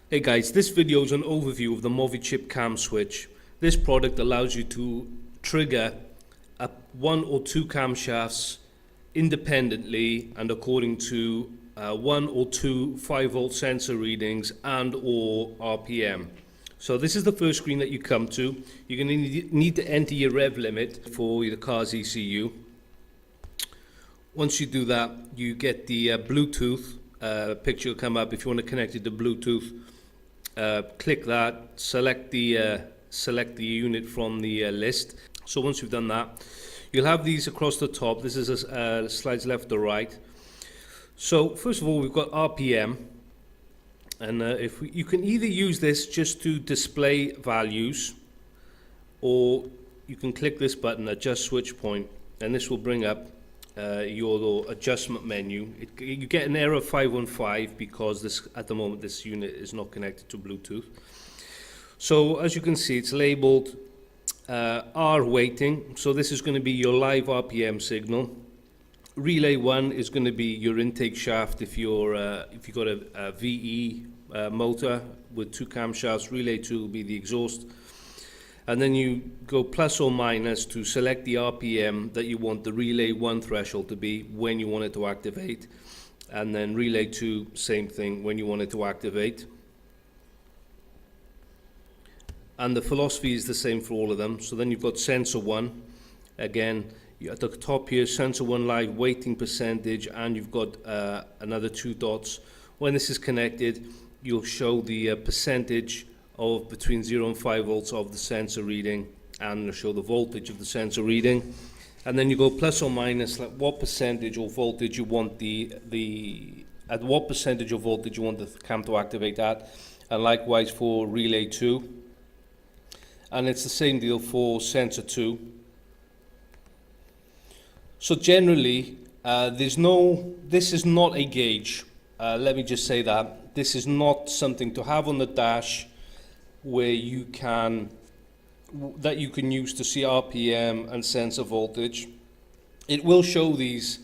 Hey guys, this video is an overview of the MoviChip CamSwitch. This product allows you to trigger up 1 or 2 camshafts independently and according to 1 or 2 5-volt sensor readings and or RPM. So this is the first screen that you come to. You're going to need to enter your rev limit for the car's ECU. Once you do that, you get the Bluetooth picture will come up. If you want to connect it to Bluetooth, click that, select the unit from the list. So once you've done that, you'll have these across the top. This is slides left to right. So first of all, we've got RPM, and you can either use this just to display values, or you can click this button, adjust switch point, and this will bring up your adjustment menu. You get an error 515 because at the moment this unit is not connected to Bluetooth. So as you can see, it's labeled R waiting. So this is going to be your live RPM signal. Relay 1 is going to be your intake shaft if you've got a VE motor with 2 camshafts. Relay 2 will be the exhaust. And then you go plus or minus to select the RPM that you want the relay 1 threshold to be when you want it to activate. And then relay 2, same thing, when you want it to activate. And the philosophy is the same for all of them. So then you've got sensor 1. Again, at the top here, sensor 1 live waiting percentage, and you've got another 2 dots. When this is connected, you'll show the percentage of between 0 and 5 volts of the sensor reading, and it'll show the voltage of the sensor reading. And then you go plus or minus, like what percentage or voltage you want at what percentage of voltage you want the cam to activate at, and likewise for relay 2. And it's the same deal for sensor 2. So generally, this is not a gauge. Let me just say that. This is not something to have on the dash where you can use to see RPM and sensor voltage. It will show these.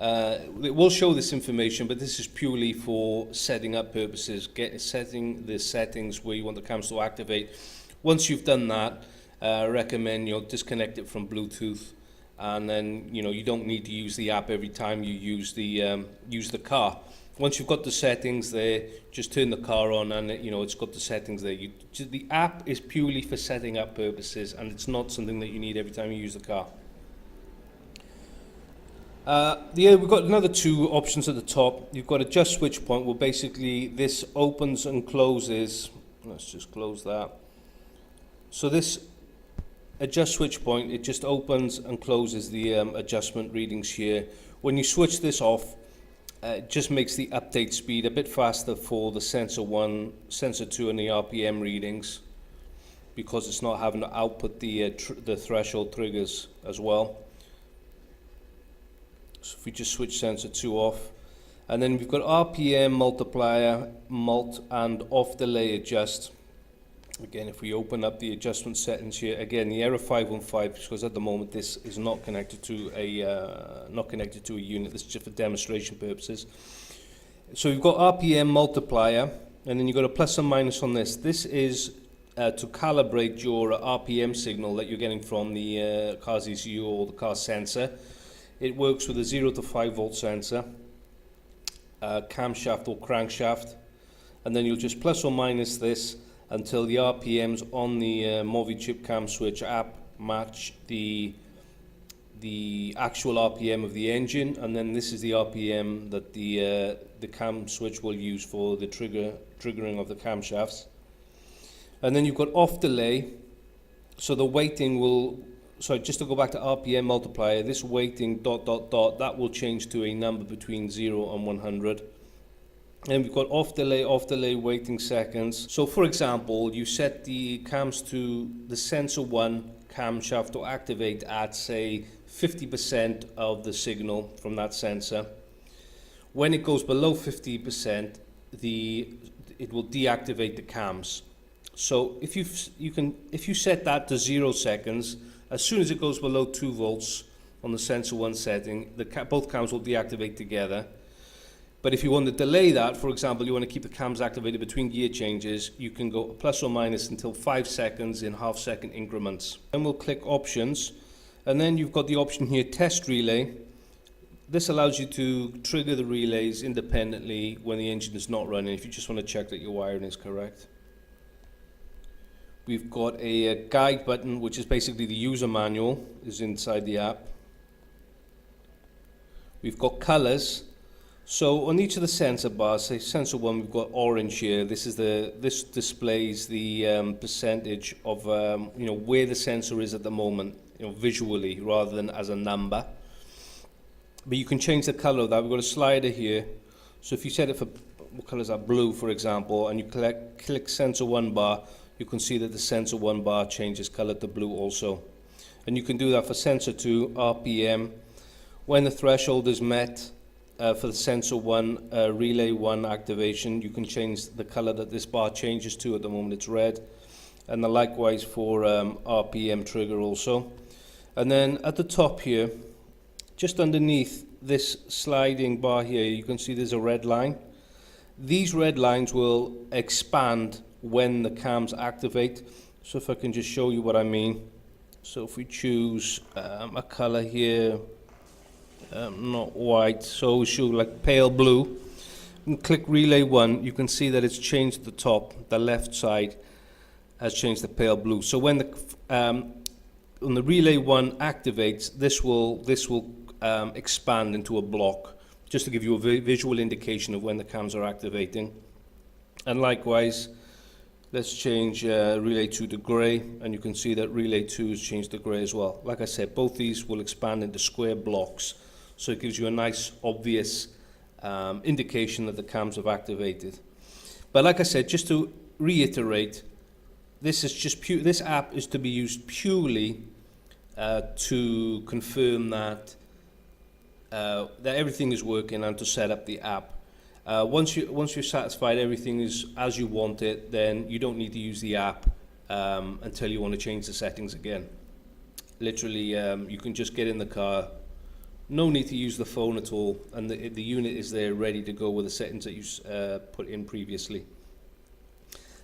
It will show this information, but this is purely for setting up purposes, setting the settings where you want the cams to activate. Once you've done that, I recommend you'll disconnect it from Bluetooth, and then you don't need to use the app every time you use the car. Once you've got the settings there, just turn the car on, and it's got the settings there. The app is purely for setting up purposes, and it's not something that you need every time you use the car. We've got another 2 options at the top. You've got adjust switch point, where basically this opens and closes. Let's just close that. So this adjust switch point, it just opens and closes the adjustment readings here. When you switch this off, it just makes the update speed a bit faster for the sensor 1, sensor 2 and the RPM readings, because it's not having to output the threshold triggers as well. So if we just switch sensor 2 off, and then we've got RPM multiplier, mult and off delay adjust. Again, if we open up the adjustment settings here, again the error 515, because at the moment this is not connected to a unit. This is just for demonstration purposes. So we've got RPM multiplier, and then you've got a plus and minus on this. This is to calibrate your RPM signal that you're getting from the car's ECU or the car sensor. It works with a 0 to 5 volt sensor, camshaft or crankshaft, and then you'll just plus or minus this until the RPMs on the MoviChip CamSwitch app match the actual RPM of the engine, and then this is the RPM that the CamSwitch will use for the triggering of the camshafts. And then you've got off delay, so the waiting will, just to go back to RPM multiplier, this waiting ... that will change to a number between 0 and 100. And we've got off delay waiting seconds. So for example, you set the cams to the sensor 1 camshaft to activate at say 50% of the signal from that sensor. When it goes below 50%, it will deactivate the cams. So if you set that to 0 seconds, as soon as it goes below 2 volts on the sensor 1 setting, both cams will deactivate together. But if you want to delay that, for example, you want to keep the cams activated between gear changes, you can go plus or minus until 5 seconds in half-second increments. Then we'll click Options, and then you've got the option here, Test Relay. This allows you to trigger the relays independently when the engine is not running, if you just want to check that your wiring is correct. We've got a guide button, which is basically the user manual, is inside the app. We've got colors. So on each of the sensor bars, say sensor 1, we've got orange here. This displays the percentage of where the sensor is at the moment, visually rather than as a number. But you can change the color of that. We've got a slider here. So if you set it for, what color is that, blue for example, and you click sensor 1 bar, you can see that the sensor 1 bar changes color to blue also. And you can do that for sensor 2, RPM. When the threshold is met, for the sensor 1, relay 1 activation, you can change the color that this bar changes to. At the moment it's red. And likewise for RPM trigger also. And then at the top here, just underneath this sliding bar here, you can see there's a red line. These red lines will expand when the cams activate. So if I can just show you what I mean. So if we choose a color here, not white, so we show like pale blue, and click relay 1, you can see that it's changed the top, the left side has changed to pale blue. So when the relay 1 activates, this will expand into a block, just to give you a visual indication of when the cams are activating. And likewise, let's change relay 2 to grey, and you can see that relay 2 has changed to grey as well. Like I said, both these will expand into square blocks. So it gives you a nice, obvious indication that the cams have activated. But like I said, just to reiterate, this app is to be used purely to confirm that everything is working and to set up the app. Once you're satisfied everything is as you want it, then you don't need to use the app until you want to change the settings again. Literally, you can just get in the car. No need to use the phone at all, and the unit is there ready to go with the settings that you put in previously.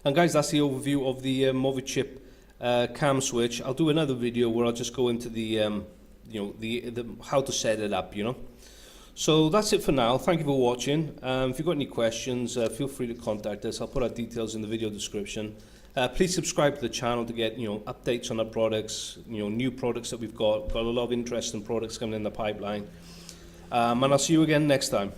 And guys, that's the overview of the MoviChip CamSwitch. I'll do another video where I'll just go into the how to set it up. So that's it for now. Thank you for watching. If you've got any questions, feel free to contact us. I'll put our details in the video description. Please subscribe to the channel to get updates on our products, new products that we've got. Got a lot of interesting products coming in the pipeline. And I'll see you again next time.